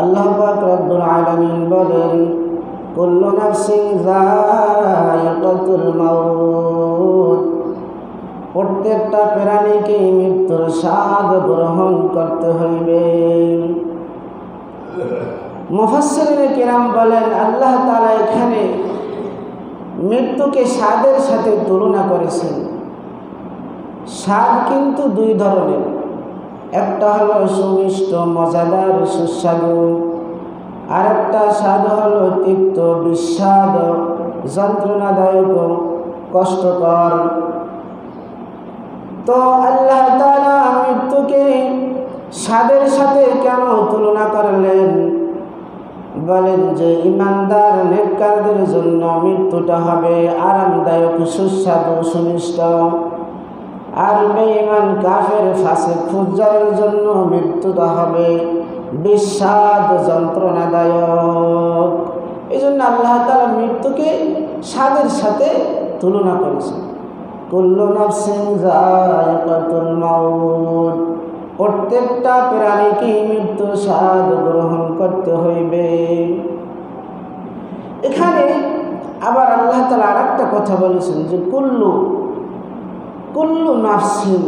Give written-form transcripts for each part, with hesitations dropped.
আল্লাহ পাক রব্বুল আলামিন বলেন, কুল্লু নাফসিন যায়িকাতুল মাউত, প্রত্যেকটা প্রাণীকে মৃত্যুর স্বাদ গ্রহণ করতে হইবে। মুফাসসিরিনে কিরাম বলেন, আল্লাহ তাআলা এখানে মৃত্যুকে স্বাদের সাথে তুলনা করেছেন। স্বাদ কিন্তু দুই ধরনের, একটা হলো সুমিষ্ট মজাদার সুস্বাদু, আর একটা স্বাদ হলো তিক্ত বিস্বাদ যন্ত্রণাদায়ক কষ্টকর। তো আল্লাহ তাআলা মৃত্যুকে স্বাদের সাথে কেন তুলনা করলেন? বলেন যে ইমানদার নেককারদের জন্য মৃত্যুটা হবে আরামদায়ক সুস্বাদু সুমিষ্ট, আর বেঈমান কাফের ফাসিক ফুজ্জারের জন্য মৃত্যুটা হবে বিস্বাদ যন্ত্রণাদায়ক। এই জন্য আল্লাহ তাআলা মৃত্যুকে স্বাদের সাথে তুলনা করেছেন। কুল্লু নাফসিন যায়িকাতুল মাউত, প্রত্যেকটা প্রাণীকে মৃত্যুর স্বাদ গ্রহণ করতে হইবে। এখানে আবার আল্লাহ তাআলা আরেকটা কথা বলেছেন যে কুল্লু নাফসিন,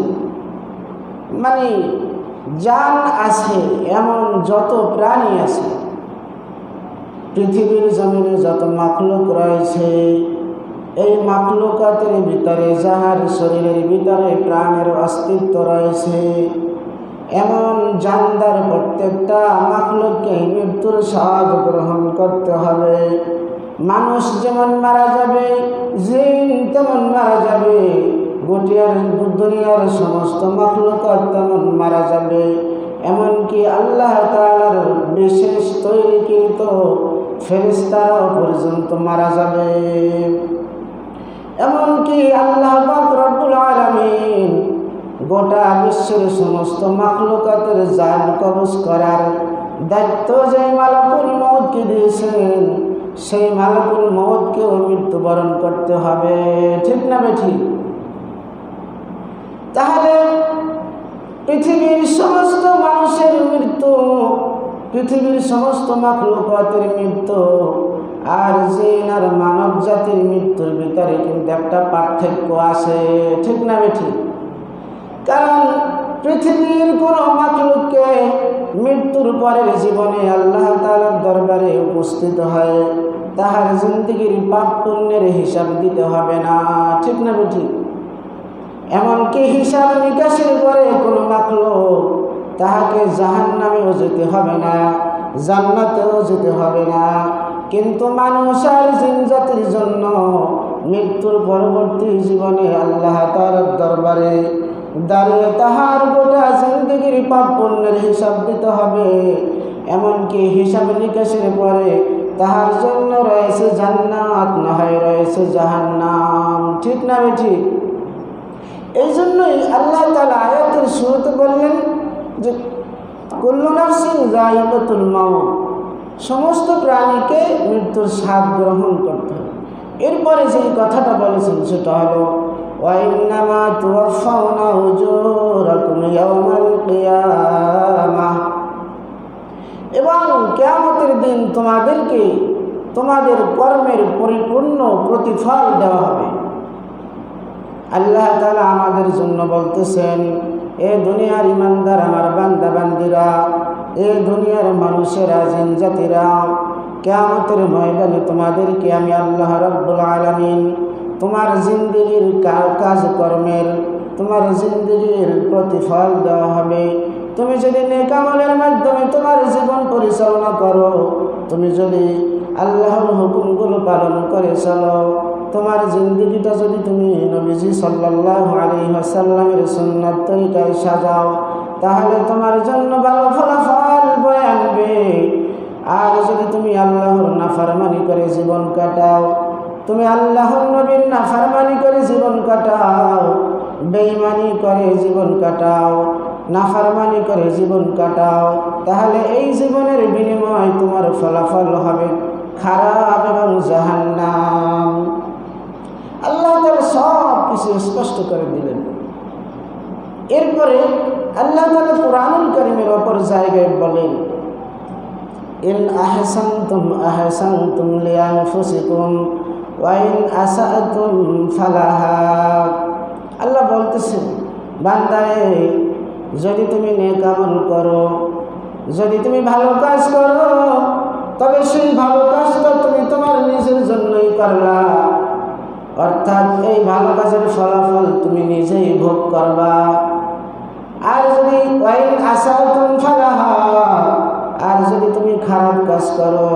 মানে জান আছে এমন যত প্রাণী আছে, পৃথিবীর জমিনে যত মাখলুক রয়েছে, এই মাখলুকাতের ভিতরে যাহার শরীরের ভিতরে প্রাণের অস্তিত্ব রয়েছে, এমন জানদার প্রত্যেকটা মাখলুককে মৃত্যুর স্বাদ গ্রহণ করতে হবে। মানুষ যেমন মারা যাবে, জিন তেমন মারা যাবে, দুনিয়ার সমস্ত মাখলুকাত তেমন মারা যাবে। এমনকি আল্লাহ তাআলার বিশেষ তৈরিকৃত ফেরেশতারাও পর্যন্ত মারা যাবে। এমনকি আল্লাহ পাক রব্বুল আলামিন গোটা বিশ্বের সমস্ত মাখলুকাতের জান কবজ করার দায়িত্ব যে মালাকুল মউতকে দিয়েছেন, সেই মালাকুল মউতকেও মৃত্যুবরণ করতে হবে। ঠিক না বেঠিক? তাহলে পৃথিবীর সমস্ত মানুষের মৃত্যু, পৃথিবীর সমস্ত মাখলুকাতের মৃত্যু আর জিন আর মানব জাতির মৃত্যুর ভিতরে কিন্তু একটা পার্থক্য আছে। ঠিক না বেঠিক? কারণ পৃথিবীর কোনো মাখলুককে মৃত্যুর পরের জীবনে আল্লাহ তাআলার দরবারে উপস্থিত হয় তাহার জিন্দেগির পাপ পুণ্যের হিসাব দিতে হবে না। ঠিক না বেঠিক? এমনকি হিসাব নিকাশের পরে কোনো মাখলুক তাহাকে জাহান্নামেও যেতে হবে না, জান্নাতেও যেতে হবে না। কিন্তু মানুষ আর জিন জাতির জন্য মৃত্যুর পরবর্তী জীবনে আল্লাহ তাআলার দরবারে দাঁড়িয়ে তাহার গোটা জিন্দেগির পাপ পুণ্যের হিসাব দিতে হবে। এমনকি হিসাব নিকাশের পরে তাহার জন্য রয়েছে জান্নাত, না হয় রয়েছে জাহান্নাম। ঠিক না বেঠিক? এই জন্যই আল্লাহ তাআলা আয়াতের শুরুতে বললেন যে কুল্লু নাফসিন যায়িকাতুল মাউত, সমস্ত প্রাণীকে মৃত্যুর স্বাদ গ্রহণ করতে হবে। এরপরে যে কথাটা বলেছেন সেটা হলো ওয়া ইন্নামা তুওয়াফাউনা উজুরাকুম ইয়াওমাল কিয়ামাহ, এবং কিয়ামতের দিন তোমাদেরকে তোমাদের কর্মের পরিপূর্ণ প্রতিফল দেওয়া হবে। আল্লাহ তাআলা আমাদের জন্য বলতেছেন, এ দুনিয়ার ইমানদার আমার বান্দা বান্দিরা, এ দুনিয়ার মানুষেরা, জিন জাতিরা, কিয়ামতের ময়দানে তোমাদেরকে আমি আল্লাহ রাব্বুল আলামিন তোমার জিন্দেগির কাজকর্মের, তোমার জিন্দেগির প্রতিফল দেওয়া হবে। তুমি যদি নেক আমলের মাধ্যমে তোমার জীবন পরিচালনা করো, তুমি যদি আল্লাহর হুকুমগুলো পালন করে চলো, তোমার জিন্দেগিটা যদি তুমি নবীজি সাল্লাল্লাহু আলাইহি ওয়াসাল্লামের সুন্নাত তরিকায় সাজাও, তাহলে তোমার জন্য ভালো ফলাফল বয়ে আনবে। আর যদি তুমি আল্লাহর নাফরমানি করে জীবন কাটাও, তুমি আল্লাহর নবীর নাফরমানি করে জীবন কাটাও, বেঈমানি করে জীবন কাটাও, নাফরমানি করে জীবন কাটাও, তাহলে এই জীবনের বিনিময় তোমার ফলাফল হবে খারাপ এবং জাহান্নাম। আল্লাহ তাআলা সব কিছু স্পষ্ট করে দিলেন। এরপরে আল্লাহ তাআলা কুরআনুল কারীমের অপর জায়গায় বলেন ইন আহসানতুম আহসানতুম লিআনফুসিকুম ওয়া ইন আসাআতুম ফালাহা। আল্লাহ বলতেছেন, বান্দারে যদি তুমি নেক আমল করো, যদি তুমি ভালো কাজ করো, তবে সেই ভালো কাজটা তুমি তোমার নিজের জন্যই করলা, অর্থাৎ এই ভালো কাজের ফলাফল তুমি নিজেই ভোগ করবা। আর যদি ওয়াইন আসাতুম ফালাহা, আর যদি তুমি খারাপ কাজ করো,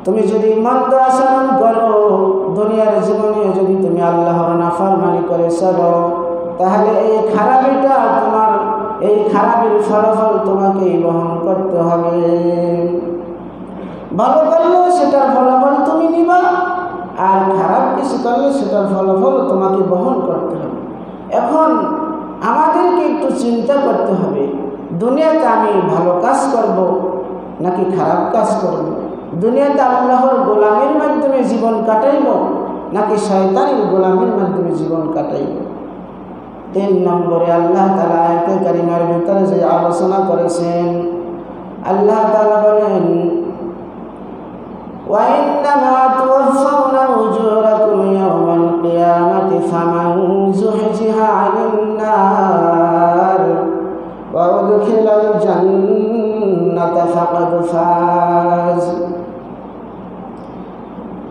তুমি যদি মন্দ আচরণ করো, দুনিয়ার জীবনে যদি তুমি আল্লাহর নাফরমানি করে চলো, তাহলে এই খারাপিটা তোমার, এই খারাপের ফলাফল তোমাকেই বহন করতে হবে। ভালো করলে সেটার ফলাফল তুমি নিবা, আর খারাপ কিছু করলে সেটার ফলাফল তোমাকে বহন করতে হবে। এখন আমাদেরকে একটু চিন্তা করতে হবে, দুনিয়াতে আমি ভালো কাজ করব নাকি খারাপ কাজ করব? দুনিয়াতে আল্লাহর গোলামের মাধ্যমে জীবন কাটাইব নাকি শয়তানের গোলামের মাধ্যমে জীবন কাটাইব? 3 নম্বরে আল্লাহ তাআলা আয়াতে কারিমার ভিতরে যে আলোচনা করেছেন, আল্লাহ তাআলা বলেন, وَإِنَّمَا تُوَفَّوْنَ أُجُورَكُمْ يَوْمَ الْقِيَامَةِ فَمَنْ زُحْزِحَ عَنِ النَّارِ وَأُدْخِلَ الْجَنَّةَ فَقَدْ فَازَ।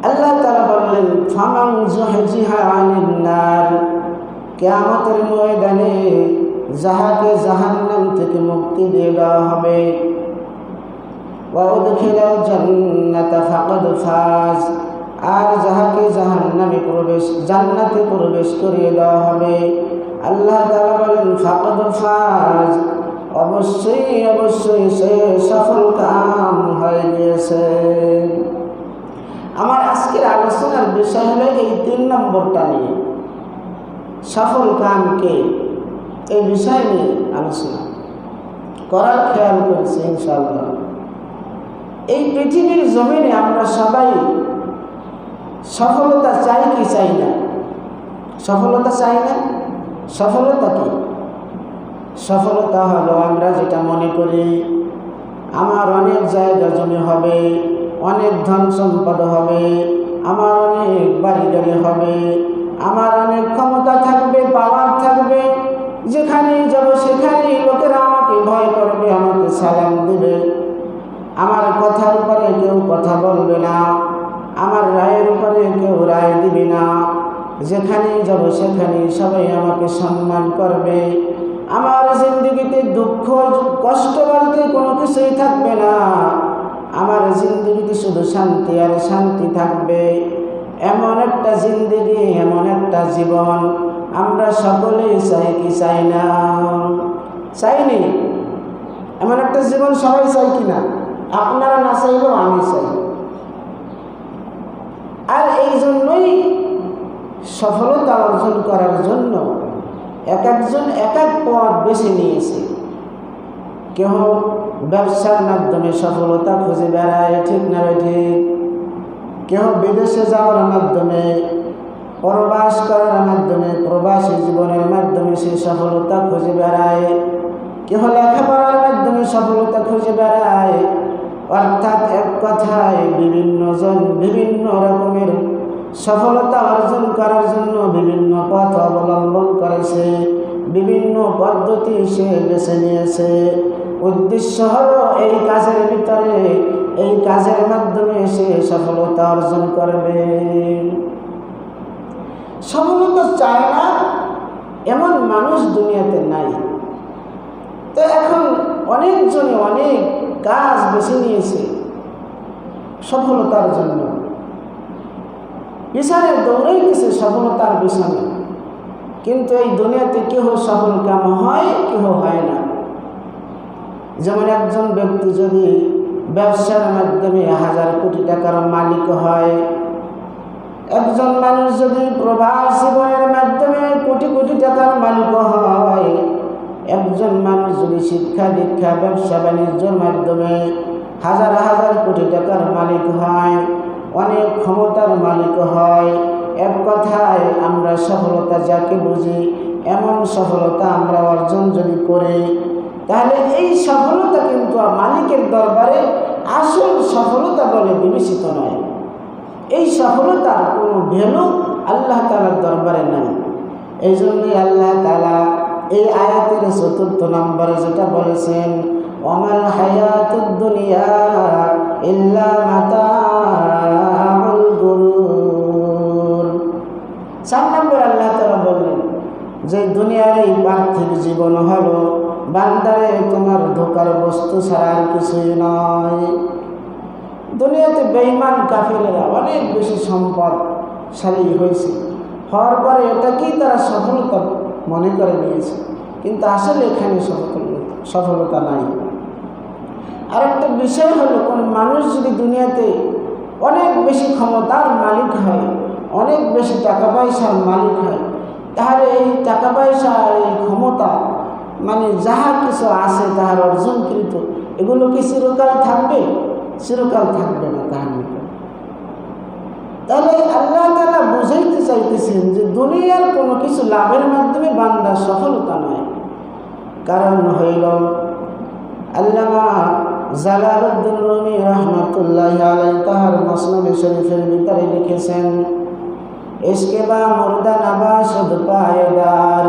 আল্লাহ তাআলা বললেন, ফামান যুহজিহা আনিন নার, কিয়ামতের ময়দানে যাহাকে জাহান্নাম থেকে মুক্তি দিয়ে দেওয়া হবে, ওয়া উদখিলাল জান্নাতা ফাকাদ ফাজ, আর যাহাকে জান্নাতে প্রবেশ করিয়ে দেওয়া হবে, আল্লাহ তাআলা বলেন ফাকাদ ফাজ, অবশ্যই অবশ্যই সে সফল কাম হয়ে গিয়েছে। আমার আজকের আলোচনার বিষয় হলো এই 3 নম্বরটা নিয়ে, সফল কামকে, এই বিষয় নিয়ে আলোচনা করার খেয়াল করেছি ইনশাআল্লাহ। এই পৃথিবীর জমিনে আমরা সবাই সফলতা চাই কি চাই না? সফলতা চাই না? সফলতা কি? সফলতা হলো আমরা যেটা মনে করি, আমার অনেক জায়গা জমি হবে, অনেক ধন সম্পদ হবে, আমার অনেক বাড়ি গাড়ি হবে, আমার অনেক ক্ষমতা থাকবে, পাওয়ার থাকবে, যেখানেই যাব সেখানেই লোকেরা আমাকে ভয় করবে, আমাকে সালাম দেবে, আমার কথার উপরে কেউ কথা বলবে না, আমার রায়ের উপরে কেউ রায় দিবে না, যেখানেই যাব সেখানেই সবাই আমাকে সম্মান করবে, আমার জিন্দগিতে দুঃখ কষ্ট বলতে কোনো কিছুই থাকবে না, আমার জিন্দগিতে শুধু শান্তি আর শান্তি থাকবে। এমন একটা জিন্দগি, এমন একটা জীবন আমরা সকলেই চাই কি চাই না? চাইনি? এমন একটা জীবন সবাই চাই কিনা? আপনারা না চাইলেও আমি চাই। আর এই জন্যই সফলতা অর্জন করার জন্য এক একজন এক এক পথ বেছে নিয়েছে। কেউ ব্যবসার মাধ্যমে সফলতা খুঁজে বেড়ায়, ঠিক না ঠিক? কেউ বিদেশে যাওয়ার মাধ্যমে, প্রবাস করার মাধ্যমে, প্রবাসী জীবনের মাধ্যমে সে সফলতা খুঁজে বেড়ায়, কেউ লেখাপড়ার মাধ্যমে সফলতা খুঁজে বেড়ায়। অর্থাৎ এক কথায় বিভিন্ন জন বিভিন্ন রকমের সফলতা অর্জন করার জন্য বিভিন্ন পথ অবলম্বন করেছে, বিভিন্ন পদ্ধতি সে বেছে নিয়েছে। উদ্দেশ্য হলো এই কাজের ভিতরে, এই কাজের মাধ্যমে সে সফলতা অর্জন করবে। সফলতা চায় না এমন মানুষ দুনিয়াতে নাই। তো এখন অনেকজনে অনেক কাজ বেছে নিয়েছে সফলতার জন্য, পিছনে দৌড়াইতেছে সফলতার পিছনে, কিন্তু এই দুনিয়াতে কেহ সফল কাম হয়, কেহ হয় না। যেমন একজন ব্যক্তি যদি ব্যবসার মাধ্যমে 1000 কোটি টাকার মালিক হয়, একজন মানুষ যদি প্রবাস জীবনের মাধ্যমে কোটি কোটি টাকার মালিক হয়, একজন মানুষ যদি শিক্ষা দীক্ষা ব্যবসা বাণিজ্যের মাধ্যমে 1000 কোটি টাকার মালিক হয়, অনেক ক্ষমতার মালিক হয়, এক কথায় আমরা সফলতা যাকে বুঝি এমন সফলতা আমরা অর্জন যদি করি, তাহলে এই সফলতা কিন্তু মালিকের দরবারে আসল সফলতা বলে বিবেচিত নয়। এই সফলতার কোনো ভ্যালু আল্লাহ তাআলার দরবারে নাই। এই জন্যই আল্লাহ তাআলা এই আয়াতের ৪র্থ নম্বরে যেটা বলেছেন, ওয়ামাল হায়াতুদ দুনিয়া ইল্লা মাতাউল গুরুর। ৪ নম্বরে আল্লাহ তাআলা বললেন যে দুনিয়ার এই পার্থিব জীবন হলো বান্দারে তোমার ধোঁকার বস্তু ছাড়া আর কিছুই নয়। দুনিয়াতে বেঈমান কাফেরেরা অনেক বেশি সম্পদশালী হয়েছে, হওয়ার পরে এটাকেই তারা সফলতা মনে করে নিয়েছে, কিন্তু আসলে এখানে সফলতা নাই। আর একটা বিষয় হলো, কোন মানুষ যদি দুনিয়াতে অনেক বেশি ক্ষমতার মালিক হয়, অনেক বেশি টাকা পয়সার মালিক হয়, তাহলে এই টাকা পয়সা আর এই ক্ষমতা মানে যাহা কিছু আছে তাহার অর্জনকৃত, এগুলো কি চিরকাল থাকবে? চিরকাল থাকবে না তাহার নিকট। তাহলে আল্লাহ তাআলা বুঝাইতে চাইতেছেন যে দুনিয়ার কোনো কিছু লাভের মাধ্যমে বান্দার সফলতা নয়। কারণ হইল, আল্লামা জালালউদ্দিন রুমি রহমাতুল্লাহি আলাইহি তাহার মুসনাদে শরীফের ভিতরে লিখেছেন, ইশকে বা মুর্দা নবাশদ পায়দার,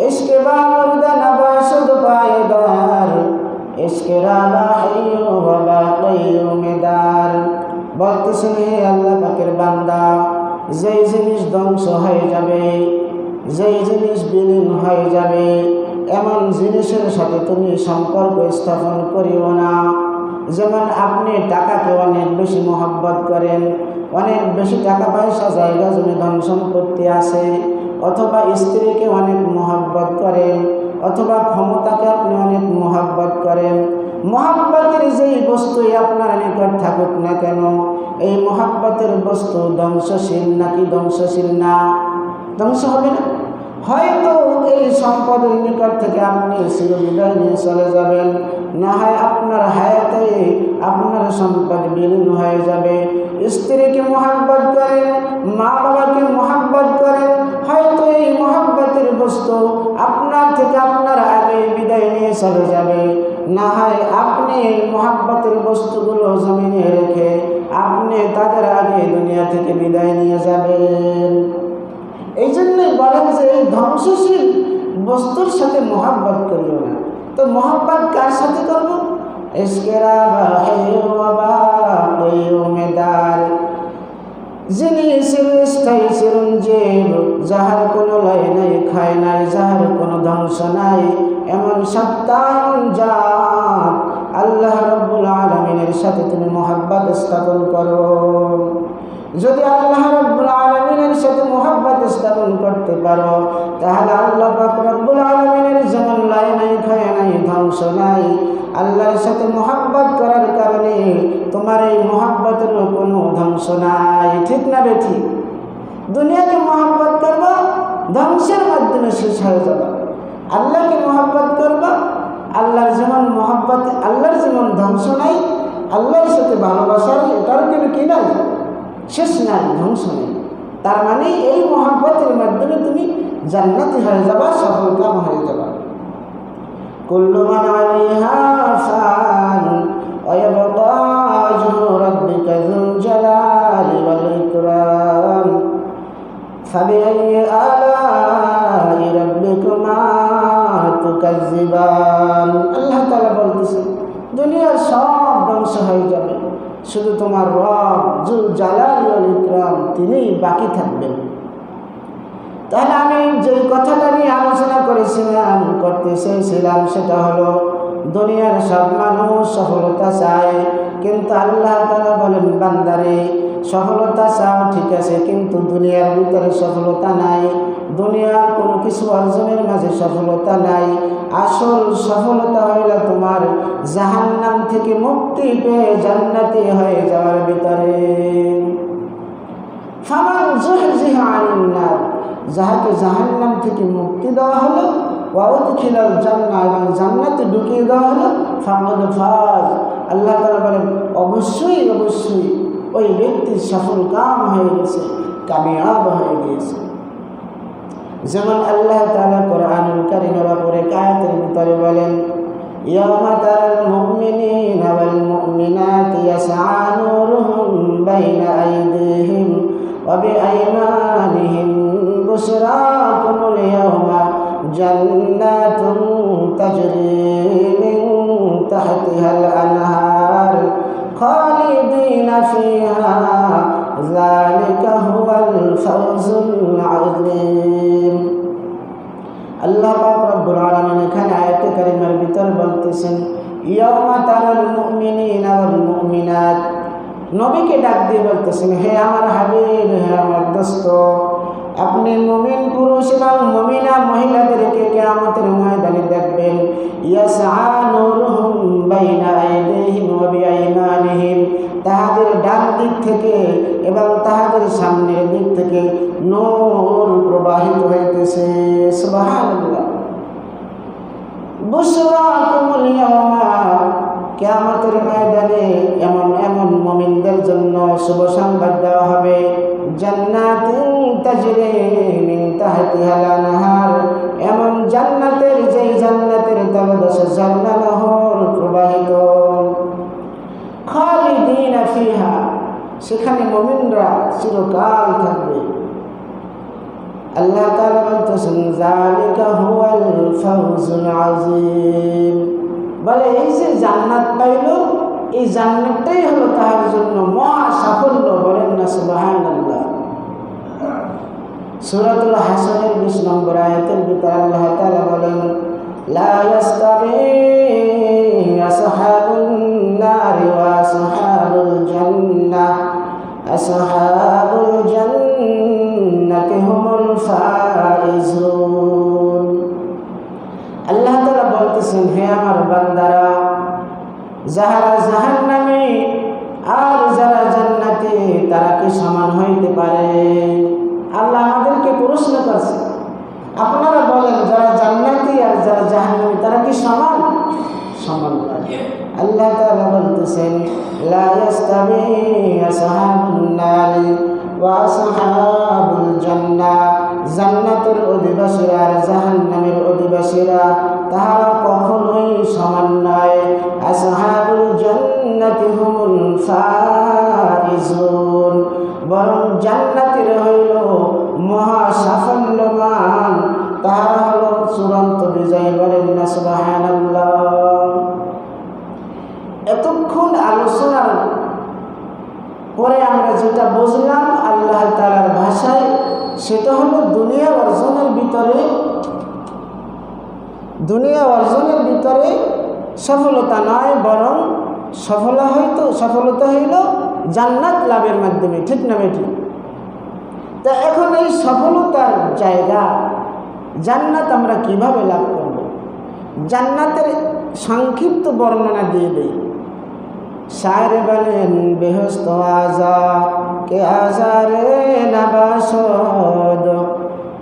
ইশকে বা মুর্দা নবাশদ পায়দার, ইশকে রাবা হাইয়ু ওয়া বাকিয়ুমেদার। বলতেছেন, হে আল্লাহ পাকের বান্দা, যেই জিনিস ধ্বংস হয়ে যাবে, যেই জিনিস বিলীন হয়ে যাবে, এমন জিনিসের সাথে তুমি সম্পর্ক স্থাপন করিও না। যেমন আপনি টাকাকে অনেক বেশি মহব্বত করেন, অনেক বেশি টাকা পয়সা জায়গা জমি ধন সম্পত্তি আছে, অথবা স্ত্রীকে অনেক মহব্বত করেন, অথবা ক্ষমতাকে আপনি অনেক মহব্বত করেন। মহব্বতের যেই বস্তুই আপনার নিকট থাকুক না কেন, এই মহব্বতের বস্তু ধ্বংসশীল নাকি ধ্বংসশীল না? ধ্বংস হবে না। হয়তো এই সম্পদের নিকট থেকে আপনি চিরবিদায় নিয়ে চলে যাবেন, না হয় আপনার হায়াতে আপনার সম্পদ বিলীন হয়ে যাবে। স্ত্রীকে মহব্বত করেন, মা বাবাকে মহব্বত করেন, হয়তো এই মহব্বতের বস্তু আপনার থেকে আপনার আগে বিদায় নিয়ে চলে যাবে, না হয় আপনি এই মহব্বতের বস্তুগুলো জমিনে রেখে আপনি তাদের আগে দুনিয়া থেকে বিদায় নিয়ে যাবেন। এই জন্যই বলেন যে এই ধ্বংসশীল বস্তুর সাথে মহব্বত করিও না। তো মহব্বত কার সাথে করবো? ইশকে রাবা হাইয়ু ওয়া বাকিয়ুমেদার, যিনি চিরস্থায়ী চিরঞ্জীব, যাহার কোনো লয় নাই ক্ষয় নাই, যাহার কোনো ধ্বংস নাই, এমন সত্তা জাত আল্লাহ রাব্বুল আলামিনের সাথে তুমি মহব্বত স্থাপন করো। যদি আল্লাহ রাব্বুল আলামিনের সাথে মহব্বত স্থাপন করতে পারো, তাহলে আল্লাহ পাক রাব্বুল আলামিনের যেমন লয় নাই ক্ষয় নাই ধ্বংস নাই, আল্লাহর সাথে মহব্বত করার কারণে তোমার এই মহব্বতের কোনো ধ্বংস নাই। ঠিক না বেঠিক? দুনিয়াকে মহব্বত করবা, ধ্বংসের মাধ্যমে শেষ হয়ে যাবে। আল্লাহকে মহব্বত করবা, আল্লাহর যেমন মহব্বত, আল্লাহর যেমন ধ্বংস নাই, আল্লাহর সাথে ভালোবাসার এটার কিন্তু কি নাই, শেষ নাই, ধ্বংস নেই। তার মানে এই মহব্বতের মাধ্যমে তুমি জান্নাতি হয়ে যাবা, সফল কাম হয়ে যাবা। কুল্লু মান আলাইহা ফান ওয়া ইয়াবকা ওয়াজহু রাব্বিকা যুল জালালি ওয়াল ইকরাম ফাবিআইয়ি আলাই রাব্বিকুমা তুকাজ্জিবান। আল্লাহ তাআলা বলতেছেন, দুনিয়ার সব ধ্বংস হয়ে যাবে, শুধু তোমার রব যুল জালালি ওয়াল ইকরাম তিনিই বাকি থাকবেন। তাহলে আমি যে কথাটা নিয়ে আলোচনা করতে চেয়েছিলাম সেটা হলো, দুনিয়ার সব মানুষ সফলতা চায়, কিন্তু আল্লাহ তাআলা বলেন, বান্দারে সফলতা চাও ঠিক আছে, কিন্তু দুনিয়ার ভিতরে সফলতা নাই, দুনিয়ার কোনো কিছু অর্জনের মাঝে সফলতা নাই। আসল সফলতা হইল তোমার জাহান্নাম থেকে মুক্তি পেয়ে জান্নাতি হয়ে যাওয়ার ভিতরে। ফামান যুহজিহা আনিন নার, যাহাকে জাহান্নাম থেকে মুক্তি দেওয়া হলো, ওয়া উদখিলাল জান্নাহ, এবং জান্নাতে ঢুকিয়ে দেওয়া হলো, ফাকাদ ফাজ। আল্লাহ তাআলা বলেন, অবশ্যই অবশ্যই ওই ব্যক্তি সফল কাম হয়ে গেছে, কামিয়াব হয়ে গিয়েছে। যেমন আল্লাহ তাআলা কোরআনুল কারীমের উপরে আয়াতের ভিতরে বলেন, ইয়াওমা তারাল মুমিনিনা ওয়াল মুমিনাতি وبأيمانهم بشراكم اليوم جنات تجري من تحتها الأنهار خالدين فيها ذلك هو الفوز العظيم আল্লাহ পাক রব্বুল আলামিন এখানে আয়াতে কারিমার ভিতর বলতেছেন ইয়াউমা তারাল মুমিনিনা ওয়াল মুমিনাত নবীকে ডাক দিয়ে বলতেছেন হে আমার হাবিব হে আমার দোস্ত আপনি মুমিন পুরুষ এবং মুমিনা মহিলাদেরকে কিয়ামতের ময়দানে দেখবেন ইয়াসআ নূরুহুম বাইনা আইদিহিম ওয়া বিআইমানিহিম তাহাদের ডান দিক থেকে এবং তাহাদের সামনের দিক থেকে নূর প্রবাহিত হইতেছে সুবহানাল্লাহ বুশরাকুমুল ইয়াওমা কিয়ামতের ময়দানে এমন এমন মুমিনদের জন্য শুভ সংবাদ দেওয়া হবে জান্নাতিন তাজরি মিন তাহতিহাল আনহার এমন জান্নাতের যেই জান্নাতের তলদেশে ঝর্ণা নহর প্রবাহিত খালিদিনা ফিহা সেখানে মুমিনরা চিরকাল থাকবে আল্লাহ তাআলা বলতেছেন যালিকা হুয়াল ফাওজুল আযীম বলে এই যে জান্নাত পাইল এই জান্নাতটাই হলো তার জন্য মহা সাফল্য বলেন না সুবহানাল্লাহ সূরাতুল হাসরের 20 নম্বর আয়াতের ভিতরে আল্লাহ তাআলা বলেন লা ইয়াস্তাবি আসহাবুন নারি ওয়া আসহাবুল জান্নাহ আসহাবুল জান্নাতি হুমুল ফাইজুন আল্লাহ তাআলা বলতেছেন হে আমার বান্দারা যারা জাহান্নামী আর যারা জান্নাতি তারা কি সমান হইতে পারে আল্লাহ আমাদেরকে প্রশ্ন করছে আপনারা বলেন যারা জান্নাতি আর যারা জাহান্নামী তারা কি সমান সমান নয় আল্লাহ তাআলা বলতেছেন লা ইয়াস্তাবি আসহাবুন নারি ওয়া আসহাবুল জান্নাহ জান্নাতের অধিবাসীরা আর জাহান্নামের অধিবাসীরা তারা কখনোই সমান নয় আসহাবুল জান্নাতি হুমুল ফাইজুন বরং জান্নাতের হইল মহা সাফল্যমান তারা হলো চূড়ান্ত বিজয়ী বলেন না সুবহানাল্লাহ এতক্ষণ আলোচনার পরে আমরা যেটা বুঝলাম আল্লাহ তাআলার ভাষায় সেটা হলো দুনিয়া অর্জনের ভিতরে সফলতা নয় বরং সফলতা হইল জান্নাত লাভের মাধ্যমে ঠিক না বেঠিক তা এখন এই সফলতার জায়গা জান্নাত আমরা কিভাবে লাভ করব জান্নাতের সংক্ষিপ্ত বর্ণনা দিয়ে দেই শায়ের বলেন বেহেশত আজা কে আজারে নবাসদ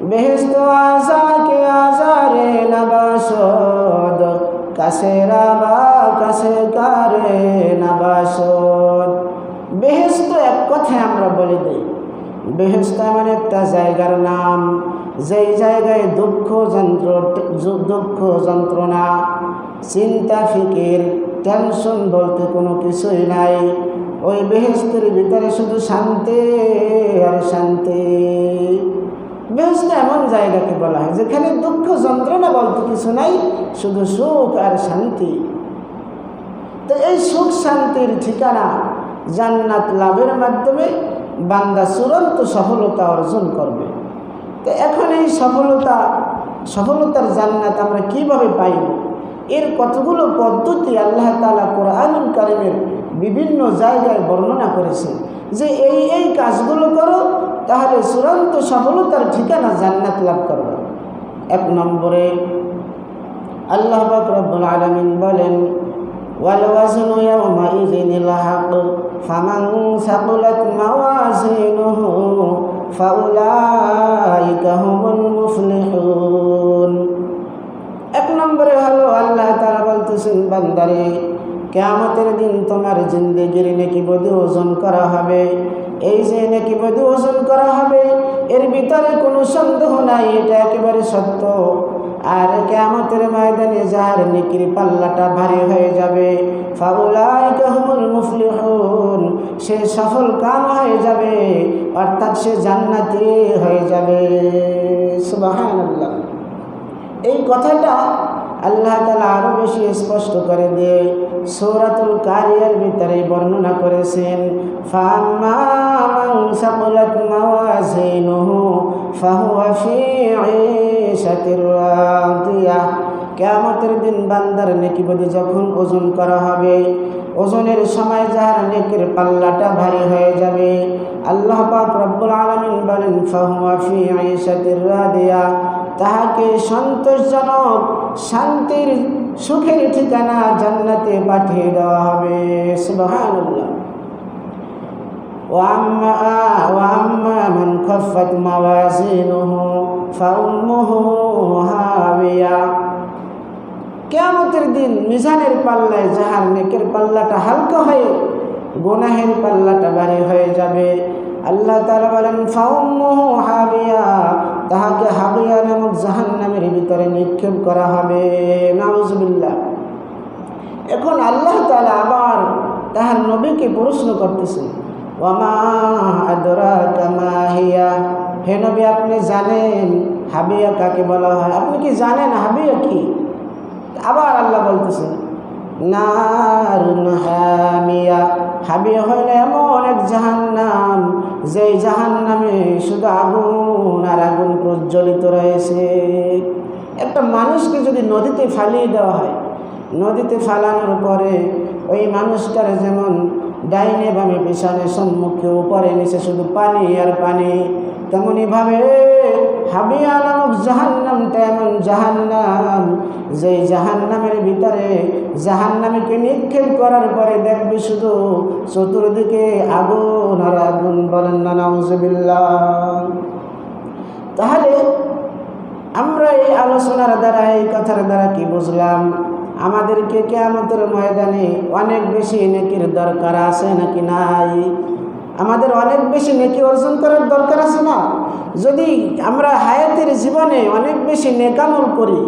বেহেশত আজা কে আজারে নবাসদ কাছে রাবা কাছে কারে নবাসদ বেহেশত এক কথায় আমরা বলে দিই বেহেশত এমন একটা জায়গার নাম যেই জায়গায় দুঃখ যন্ত্রণা চিন্তা ফিকির টেনশন বলতে কোনো কিছুই নাই ওই বেহেশতের ভিতরে শুধু শান্তি আর শান্তি বেহেশত এমন জায়গাকে বলা হয় যেখানে দুঃখ যন্ত্রণা বলতে কিছু নাই শুধু সুখ আর শান্তি তো এই সুখ শান্তির ঠিকানা জান্নাত লাভের মাধ্যমে বান্দা চূড়ান্ত সফলতা অর্জন করবে তো এখন এই সফলতার জান্নাত আমরা কিভাবে পাইব এর কতগুলো পদ্ধতি আল্লাহ তাআলা কোরআনুল কারীমের বিভিন্ন জায়গায় বর্ণনা করেছেন যে এই কাজগুলো করো তাহলে চূড়ান্ত সফলতার ঠিকানা জান্নাত লাভ করবে এক নম্বরে আল্লাহ পাক রব্বুল আলামিন বলেন ওয়াল ওয়াজনু ইয়াওমাইযিনিল হাক ফামান সাকুলাত মাওয়াজিনুহু ফাউলাইকা হুমুল মুফলিহুন এক নম্বরে হলো আল্লাহ তাআলা বলতেছেন বান্দারে কিয়ামতের দিন তোমার জিন্দেগির নেকিবদি ওজন করা হবে এই যে নেকিবদি ওজন করা হবে এর ভিতরে কোনো সন্দেহ নাই এটা একেবারে সত্য আর কিয়ামতের ময়দানে যার নেকির পাল্লাটা ভারী হয়ে যাবে ফাউলাইকা হুমুল মুফলিহুন সে সফল কাম হয়ে যাবে, অর্থাৎ সে জান্নাতি হয়ে যাবে। সুবহানাল্লাহ। এই কথাটা আল্লাহ তাআলা আরো বেশি স্পষ্ট করে দিয়ে সূরাতুল কারিয়ার ভিতরে বর্ণনা করেছেন, ফাম্মা মান সাকুলাত মাওয়াজিনুহু ফাহুয়া ফি ঈশাতির রাদিয়াহ। কিয়ামতের দিন বান্দার নেকি বদি যখন ওজন করা হবে, ওজনের সময় যার নেকির পাল্লাটা ভারী হয়ে যাবে, আল্লাহ পাক রব্বুল আলামিন বলেন ফাহুয়া ফি ঈশাতির রাদিয়াহ, তাহাকে সন্তোষজনক শান্তির সুখের ঠিকানা জান্নাতে পাঠিয়ে দেওয়া হবে। সুবহানাল্লাহ। ওয়াম্মা মান খাফফাত মাওয়াজিনুহু ফাউম্মুহু হাবিয়া। কিয়ামতের দিন মিজানের পাল্লায় যাহার নেকের পাল্লাটা হালকা হয়ে গুনাহের পাল্লাটা ভারী হয়ে যাবে, আল্লাহ তাআলা বলেন ফাউম্মুহু হাবিয়া, তাহাকে হাবিয়া নামক জাহান্নামের ভিতরে নিক্ষেপ করা হবে। নাউজুবিল্লাহ। এখন আল্লাহ তাআলা আবার তাহার নবীকে প্রশ্ন করতেছেন, ওয়ামা আদরাকা মা হিয়া, হে নবী আপনি জানেন হাবিয়া কাকে বলা হয়? আপনি কি জানেন হাবিয়া কি? আবার আল্লাহ বলতেছেন নারুন হামিয়া, হাবিয়া হইল এমন এক জাহান্নাম, যে জাহান্নামে শুধু আগুন আর আগুন প্রজ্বলিত রয়েছে। একটা মানুষকে যদি নদীতে ফালিয়ে দেওয়া হয়, নদীতে ফালানোর পরে ওই মানুষটার যেমন ডাইনে বামে পিছনে সম্মুখে উপরে নিচে শুধু পানি আর পানি, তেমনিভাবে হাবিয়া নামক জাহান্নামটা এমন জাহান্নাম, যে জাহান্নামের ভিতরে জাহান্নামীকে নিক্ষেপ করার পরে দেখবে শুধু চতুর্দিকে আগুন আর আগুন। বলেন না নাউজুবিল্লাহ। তাহলে আমরা এই আলোচনার দ্বারা, এই কথার দ্বারা কি বুঝলাম? আমাদেরকে কিয়ামতের ময়দানে অনেক বেশি নেকির দরকার আছে নাকি নাই? আমাদের অনেক বেশি নেকি অর্জন করার দরকার আছে না? যদি আমরা হায়াতের জীবনে অনেক বেশি নেকামল করি,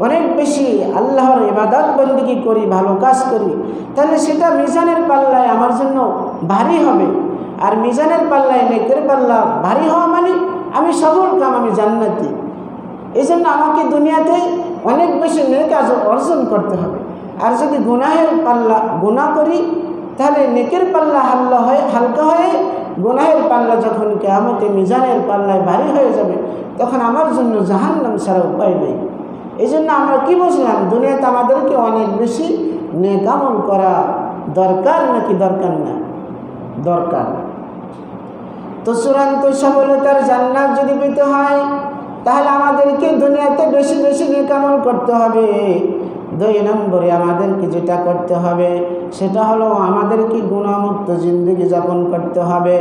অনেক বেশি আল্লাহর ইবাদত বন্দেগী করি, ভালো কাজ করি, তাহলে সেটা মিজানের পাল্লায় আমার জন্য ভারী হবে। আর মিজানের পাল্লায় নেকের পাল্লা ভারী হওয়া মানে আমি সফল কাম, আমি জান্নাতি। এই জন্য আমাকে দুনিয়াতে অনেক বেশি নেক অর্জন করতে হবে। আর যদি গুনাহের পাল্লা গুনাহ করি, তাহলে নেকের পাল্লা হালকা হয়ে গুনাহের পাল্লা যখন কিয়ামতে মিজানের পাল্লায় ভারী হয়ে যাবে, তখন আমার জন্য জাহান্নাম ছাড়া উপায় নেই। এই জন্য আমরা কি বুঝলাম? দুনিয়াতে আমাদেরকে অনেক বেশি নেক আমল করা দরকার নাকি দরকার না? দরকার। তো চূড়ান্ত সফলতার জান্নাত যদি পেতে হয়, তাহলে আমাদেরকে দুনিয়াতে বেশি বেশি নেক আমল করতে হবে। 2 নম্বরে আমাদেরকে যেটা করতে হবে সেটা হলো আমাদেরকে গুনাহমুক্ত জিন্দেগি যাপন করতে হবে।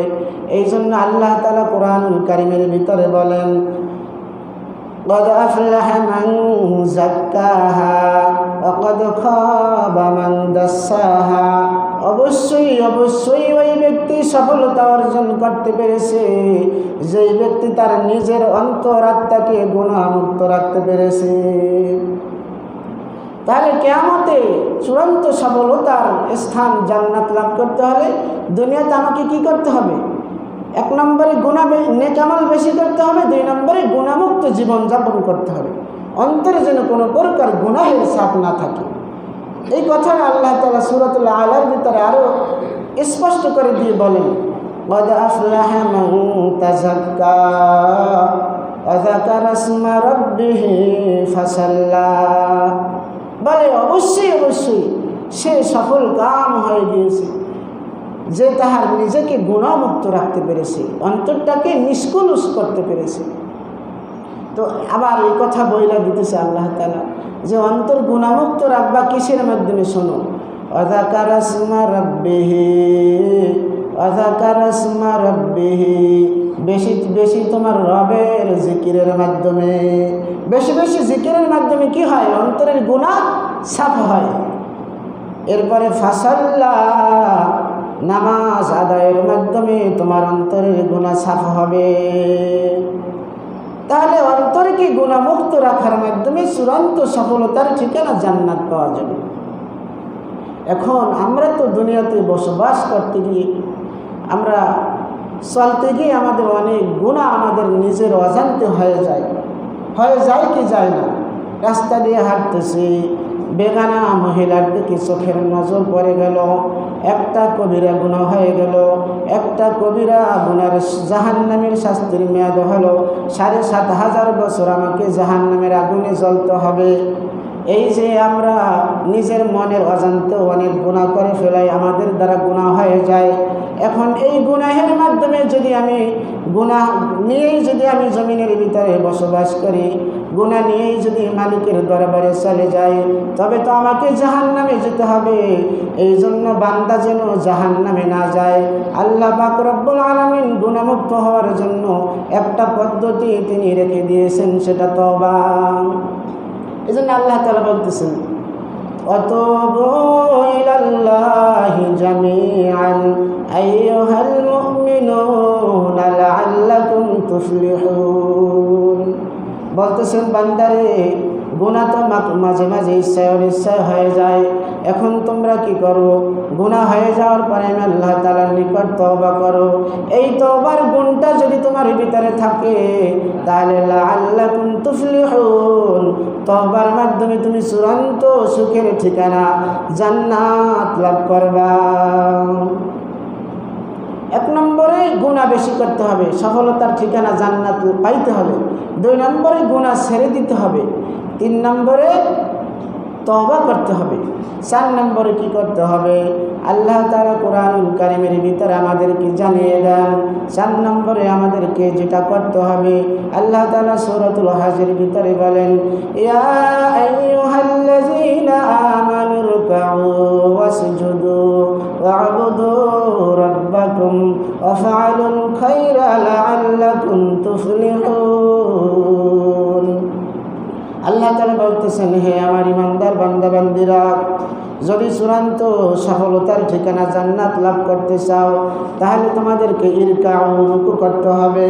এই জন্য আল্লাহ তাআলা কোরআনুল কারীমের ভিতরে বলেন, قد أفلح من زكاها وقد خاب من دساها। অবশ্যই অবশ্যই ওই ব্যক্তি সফলতা অর্জন করতে পেরেছে যে ব্যক্তি তার নিজের অন্তরাত্মাকে গুনাহমুক্ত রাখতে পেরেছে। তাহলে কিয়ামতে চূড়ান্ত সফলতার স্থান জান্নাত লাভ করতে হলে দুনিয়াতে আমাকে কি করতে হবে? 1 নম্বরে নেক আমল বেশি করতে হবে, 2 নম্বরে গুনাহমুক্ত জীবন যাপন করতে হবে, অন্তরে যেন কোনো প্রকার গুনাহের ছাপ না থাকে। এই কথাটা আল্লাহ তাআলা সূরাতুল আলার ভিতরে আরো স্পষ্ট করে দিয়ে বলেন, قد أفلح من تزكى وذكر اسم ربه فصلى। বলে অবশ্যই অবশ্যই সে সফল কাম হয়ে গিয়েছে যে তাহার নিজেকে গুনাহমুক্ত রাখতে পেরেছে, অন্তরটাকে নিষ্কলুষ করতে পেরেছে। তো আবার এই কথা বইলা দিতেছে আল্লাহ তাআলা যে অন্তর গুনাহমুক্ত রাখবা কিসের মাধ্যমে? শোনো, ওয়াযাকারা ইসমা রাব্বিহি, ওয়াযাকারা ইসমা রাব্বিহি, বেশি বেশি তোমার রবের জিকিরের মাধ্যমে। বেশি বেশি জিকিরের মাধ্যমে কি হয়? অন্তরের গুনাহ সাফ হয়। এরপরে ফাসাল্লা, নামাজ আদায়ের মাধ্যমে তোমার অন্তরের গুনাহ সাফ হবে। তাহলে অন্তরকে গুনাহমুক্ত রাখার মাধ্যমে চূড়ান্ত সফলতার ঠিকানা জান্নাত পাওয়া যাবে। এখন আমরা তো দুনিয়াতে বসবাস করতে গিয়ে আমরা চলতে গিয়ে আমাদের অনেক গুনাহ আমাদের নিজের অজান্তে হয়ে যায় কি যায় না। রাস্তা দিয়ে হাঁটতেছি, বেগানা মহিলার দিকে চোখের নজর পড়ে গেল, একটা কবিরা গুনাহ হয়ে গেল। একটা কবিরা গুনার জাহান্নামের শাস্তির মেয়াদ হলো ৭,৫০০ বছর আমাকে জাহান্নামের আগুনে জ্বলতে হবে। এই যে আমরা নিজের মনের অজান্তে অনেক গুনাহ করে ফেলাই, আমাদের দ্বারা গুনাহ হয়ে যায়। এখন এই গুনাহের মাধ্যমে যদি আমি গুনাহ নিয়েই যদি আমি জমিনের ভিতরে বসবাস করি, গুনাহ নিয়েই যদি মালিকের দরবারে চলে যাই, তবে তো আমাকে জাহান্নামে যেতে হবে। এই জন্য বান্দা যেন জাহান্নামে না যায়, আল্লাহ পাক রব্বুল আলামিন গুনাহমুক্ত হওয়ার জন্য একটা পদ্ধতি তিনি রেখে দিয়েছেন, সেটা তওবা। এই জন্য আল্লাহ তাআলা বলতেছেন, ওয়াতুবু ইলাল্লাহি জামিআন আইয়ুহাল মুমিনুনা লাআল্লাকুম তুফলিহুন। বলতেছেন বান্দারে, গুনাহ তো মাঝে মাঝে ইচ্ছায় অনিচ্ছায় হয়ে যায়। এখন তোমরা কি করো? গুনাহ হয়ে যাওয়ার পরে আল্লাহ তাআলার নিকট তওবা করো। এই তওবার গুণটা যদি তোমার ভিতরে থাকে, তাহলে লাআল্লাকুম তুফলিহুন, তওবার মাধ্যমে তুমি চূড়ান্ত সুখের ঠিকানা জান্নাত লাভ করবা। ১ নম্বরে গুনাহ বেশি করতে হবে, সফলতার ঠিকানা জান্নাত পাইতে হবে। ২ নম্বরে গুনাহ ছেড়ে দিতে হবে। ৩ নম্বরে তওবা করতে হবে। ৪ নম্বরে কি করতে হবে? আল্লাহ তাআলা কোরআনুল কারীমের ভিতরে আমাদেরকে জানিয়ে দেন। ৪ নম্বরে আমাদেরকে যেটা করতে হবে, আল্লাহ তাআলা সূরাতুল হজের ভিতরে বলেন, ইয়া আইয়ুহাল্লাযীনা আমানু রুকউ ওয়াসজুদু ওয়া'বুদু রাব্বাকুম ওয়াফআলুল খায়রা লাআল্লাকুম তুফলিহুন। আল্লাহ তাআলা বলতেছেন, হে আমার ইমানদার বান্দা বান্দীরা, যদি চূড়ান্ত সফলতার ঠিকানা জান্নাত লাভ করতে চাও, তাহলে তোমাদেরকে ইরকাউ রুকু করতে হবে,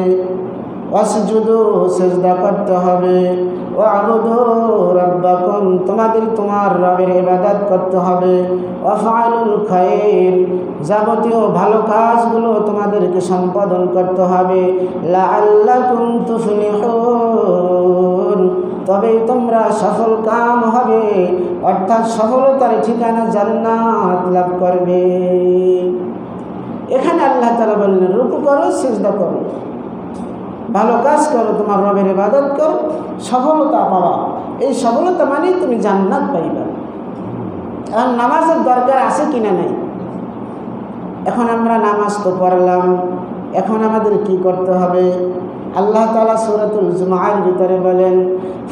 ওয়াসজুদু সিজদা করতে হবে, ওয়া'বুদু রাব্বাকুম তোমার রবের ইবাদত করতে হবে, ওয়াফআলুল খায়র যাবতীয় ভালো কাজগুলো তোমাদেরকে সম্পাদন করতে হবে, লাআল্লাকুম তুফলিহুন তবেই তোমরা সফল কাম হবে, অর্থাৎ সফলতার ঠিকানা জান্নাত লাভ করবে। এখানে আল্লাহ তাআলা বললেন, রুকু করো, সিজদা করো, ভালো কাজ করো, তোমার রবের ইবাদত করো, সফলতা পাবা। এই সফলতা মানেই তুমি জান্নাত পাইবা। এখন নামাজের দরকার আছে কিনা নাই? এখন আমরা নামাজ তো পড়লাম, এখন আমাদের কি করতে হবে? আল্লাহ তাআলা সূরাতুল জুমআর ভিতরে বলেন,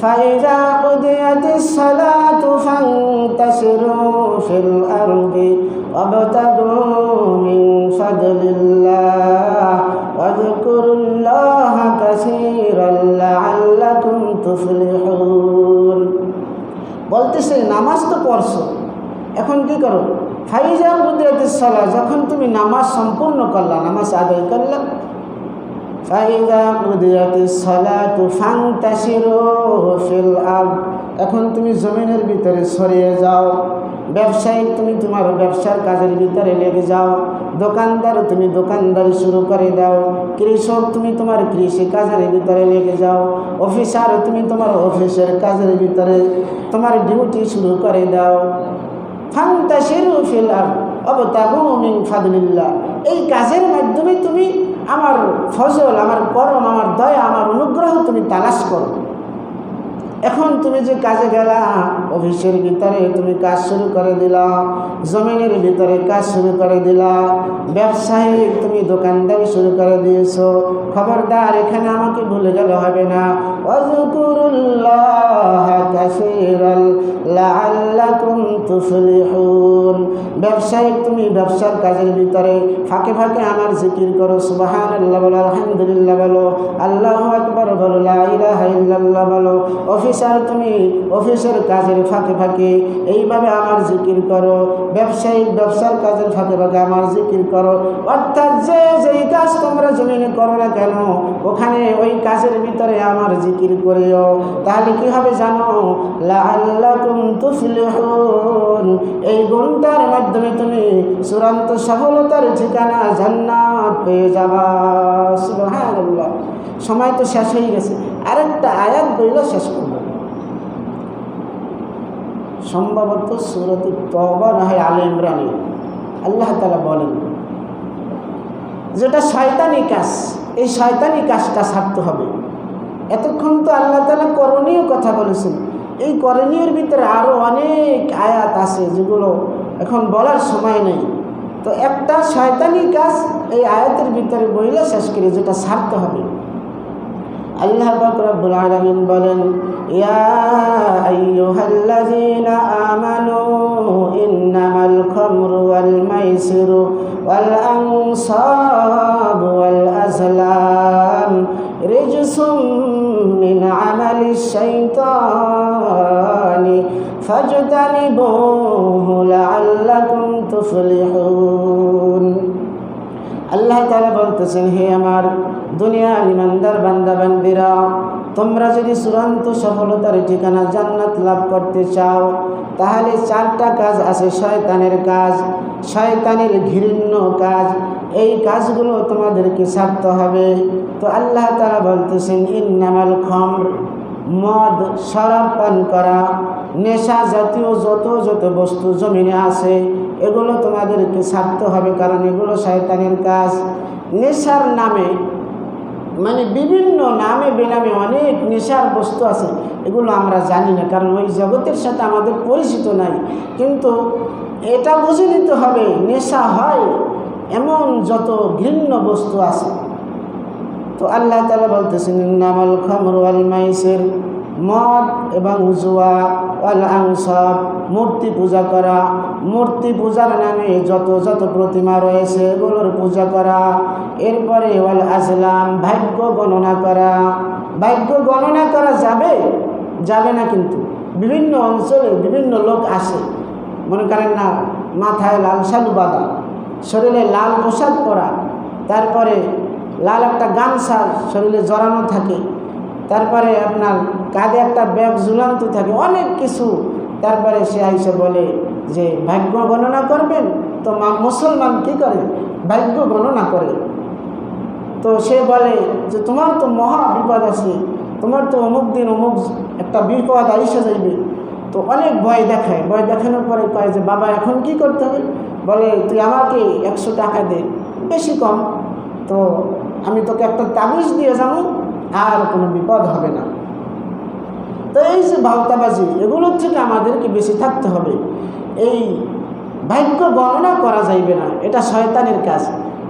ফাইযা কুদিয়াতিস সালাতু ফান্তাশিরু ফিল আরদি ওয়াবতাগু মিন ফাদলিল্লাহ ওয়াযকুরুল্লাহা কাসীরান লাআল্লাকুম তুফলিহুন। বলতেছে নামাজ তো পড়ছো, এখন কি করো? ফাইযা কুদিয়াতিস সালাত, যখন তুমি নামাজ সম্পূর্ণ করলা, নামাজ আদায় করলা, ফাইযা কুদিয়াতিস সালাতু ফান্তাশিরু ফিল আরদ, এখন তুমি জমিনের ভিতরে ছড়িয়ে যাও। ব্যবসায়ী, তুমি তোমার ব্যবসার কাজের ভিতরে লেগে যাও। দোকানদার, তুমি দোকানদারি শুরু করে দাও। কৃষক, তুমি তোমার কৃষি কাজের ভিতরে লেগে যাও। অফিসার, তুমি তোমার অফিসের কাজের ভিতরে তোমার ডিউটি শুরু করে দাও। ফান্তাশিরু ফিল আরদ ওয়াবতাগু মিন ফাদলিল্লাহ, এই কাজের মাধ্যমে তুমি আমার ফজল, আমার করম, আমার দয়া, আমার অনুগ্রহ তুমি তালাশ করো। এখন তুমি যে কাজে গেলা, অফিসের ভিতরে তুমি কাজ শুরু করে দিলা, জমিনের ভিতরে কাজ শুরু করে দিলা, ব্যবসায়ী তুমি দোকানদারি শুরু করে দিয়েছো, খবরদার এখানে আমাকে ভুলে গেলে হবে না। ওয়াযকুরুল্লাহা কাসীরান লাআল্লাকুম তুফলিহুন, ব্যবসায়ী তুমি ব্যবসার কাজের ভিতরে ফাঁকে ফাঁকে আমার জিকির করো, সুবহানাল্লাহ বলো, আলহামদুলিল্লাহ বলো, আল্লাহু আকবার বলো, লা ইলাহা ইল্লাল্লাহ বলো। অফিসার তুমি অফিসের কাজের ফাঁকে ফাঁকে এইভাবে আমার জিকির করো, ব্যবসায়িক ব্যবসার কাজের ফাঁকে ফাঁকে আমার জিকির করো। অর্থাৎ যে যেই কাজ তোমরা জমিনে করো না কেন ওখানে ওই কাজের ভিতরে আমার জিকির করিও। তাহলে কি হবে জানো? লাআল্লাকুম তুফলিহুন, এই গুণটার মাধ্যমে তুমি চূড়ান্ত সফলতার ঠিকানা জান্নাত পেয়ে যাবা। সুবহানাল্লাহ। সময় তো শেষ হয়ে গেছে, আরেকটা আয়াত বইল শেষ করব। সম্ভবত সূরাত তওবা না হয় আলে ইমরানে আল্লাহ তাআলা বলেন যেটা শয়তানি কাজ, এই শয়তানি কাজটা ছাড়তে হবে। এতক্ষণ তো আল্লাহ তাআলা করণীয় কথা বলেছেন, এই করণীয়ের ভিতরে আরও অনেক আয়াত আছে যেগুলো এখন বলার সময় নেই। তো একটা শয়তানি কাজ এই আয়াতের ভিতরে বইলে শেষ করে যেটা ছাড়তে হবে। আল্লাহ পাক রব্বুল আলামিন বলেন, ইয়া আইয়ুহাল্লাযীনা আমানু ইন্নামাল খামরু ওয়াল মাইসিরু ওয়াল আনসাবু ওয়াল আজলাম রিজসুম মিন আমালিশ শাইতানি ফাজতানিবুহু লাআল্লাকুম তুফলিহুন। আল্লাহ তাআলা বলতেছেন, হে আমার দুনিয়ার ইমানদার বান্দা বান্দিরা, তোমরা যদি চূড়ান্ত সফলতার ঠিকানা জান্নাত লাভ করতে চাও তাহলে চারটা কাজ আছে শয়তানের কাজ, শয়তানের ঘৃণ্য কাজ। এই কাজগুলো তোমাদেরকে ছাড়তে হবে। তো আল্লাহ তাআলা বলতেছেন, ইন্নামাল খামর, মদ শরাব পান করা, নেশা জাতীয় যত বস্তু জমিনে আছে এগুলো তোমাদেরকে ছাড়তে হবে, কারণ এগুলো শয়তানের কাজ। নেশার নামে মানে বিভিন্ন নামে বেনামে অনেক নেশার বস্তু আছে, এগুলো আমরা জানি না, কারণ ওই জগতের সাথে আমাদের পরিচিত নাই। কিন্তু এটা বুঝে নিতে হবে নেশা হয় এমন যত ঘৃণ্য বস্তু আছে। তো আল্লাহ তাআলা বলতেছেন, ইন্নামাল খামরু ওয়াল মাইসির, মদ এবং জুয়া, ওয়াল আনসাব, মূর্তি পূজা করা, মূর্তি পূজার নামে যত প্রতিমা রয়েছে এগুলোর পূজা করা। এরপরে ওয়াল আজলাম, ভাগ্য গণনা করা। ভাগ্য গণনা করা যাবে না, কিন্তু বিভিন্ন অঞ্চলে বিভিন্ন লোক আসে, মনে করেন না মাথায় লাল শালু বাঁধা, শরীরে লাল পোশাক পরা, তারপরে লাল একটা গামছা শরীরে জড়ানো থাকে, তারপরে আপনার কাঁধে একটা ব্যাগ ঝুলান্ত থাকে, অনেক কিছু। তারপরে সে আইসে বলে যে ভাগ্য গণনা করবেন। তো মুসলমান কী করে? ভাগ্য গণনা করে। তো সে বলে যে তোমার তো মহা বিপদ আছে, তোমার তো অমুক দিন অমুক একটা বিপদ আইসে যাইবে। তো অনেক ভয় দেখায়, ভয় দেখানোর পরে কয় যে বাবা এখন কি করতে হবে? বলে তুই আমাকে 100 টাকা দে, বেশি কম, তো আমি তোকে একটা তাবিজ দিয়ে যাবো, আর কোনো বিপদ হবে না। তো এই যে ভাওতাবাজি, এগুলোর থেকে আমাদেরকে বেশি থাকতে হবে। এই ভাগ্য গণনা করা যাইবে না, এটা শয়তানের কাজ।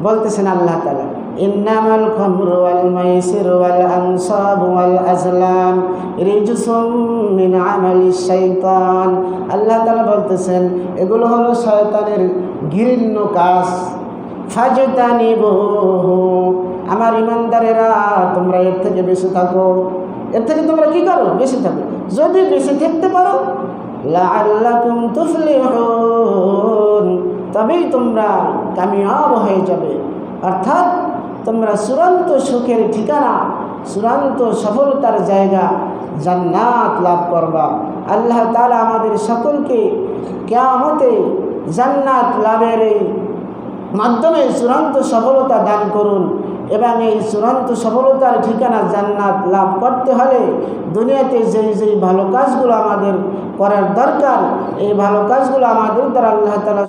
বলতেছেন আল্লাহ তাআলা, ইন্নামাল খামরু ওয়াল মাইসিরু ওয়াল আনসাবু ওয়াল আজলাম রিজসুম মিন আমালিশ শাইতান। আল্লাহ তাআলা বলতেছেন এগুলো হলো শয়তানের ঘৃণ্য কাজ। ফাজতানিবুহু, আমার ইমানদারেরা তোমরা এর থেকে বেঁচে থাকো। এর থেকে তোমরা কি করো? বেঁচে থাকো। যদি বেঁচে থাকতে পারো লাআল্লাকুম তুফলিহুন, তবেই তোমরা কামিয়াব হয়ে যাবে। অর্থাৎ তোমরা চূড়ান্ত সুখের ঠিকানা, চূড়ান্ত সফলতার জায়গা জান্নাত লাভ করবা। আল্লাহ তাআলা আমাদের সকলকে কিয়ামতে জান্নাত লাভের মাধ্যমে চূড়ান্ত সফলতা দান করুন। এবং এই চূড়ান্ত সফলতার ঠিকানা জান্নাত লাভ করতে হলে দুনিয়াতে যেই ভালো কাজগুলো আমাদের করার দরকার, এই ভালো কাজগুলো আমাদের দ্বারা আল্লাহ তাআলা